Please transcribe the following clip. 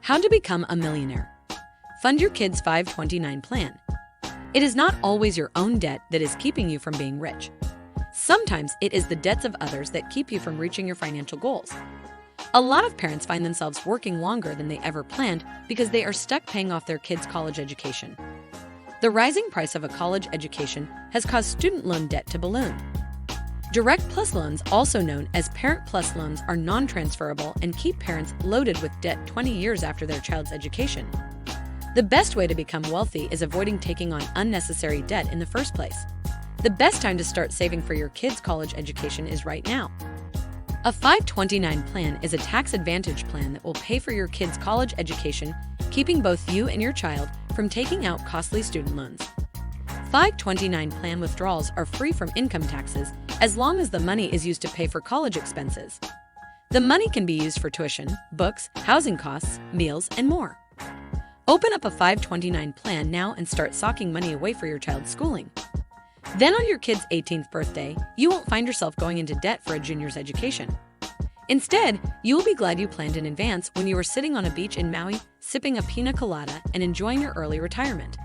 How to become a millionaire. Fund your kids' 529 plan. It is not always your own debt that is keeping you from being rich. Sometimes it is the debts of others that keep you from reaching your financial goals. A lot of parents find themselves working longer than they ever planned because they are stuck paying off their kids' college education. The rising price of a college education has caused student loan debt to balloon. Direct Plus loans, also known as Parent Plus loans, are non-transferable and keep parents loaded with debt 20 years after their child's education. The best way to become wealthy is avoiding taking on unnecessary debt in the first place. The best time to start saving for your kids' college education is right now. A 529 plan is a tax advantage plan that will pay for your kids' college education, keeping both you and your child from taking out costly student loans. 529 plan withdrawals are free from income taxes as long as the money is used to pay for college expenses. The money can be used for tuition, books, housing costs, meals, and more. Open up a 529 plan now and start socking money away for your child's schooling. Then on your kid's 18th birthday, you won't find yourself going into debt for a junior's education. Instead, you will be glad you planned in advance when you were sitting on a beach in Maui, sipping a pina colada and enjoying your early retirement.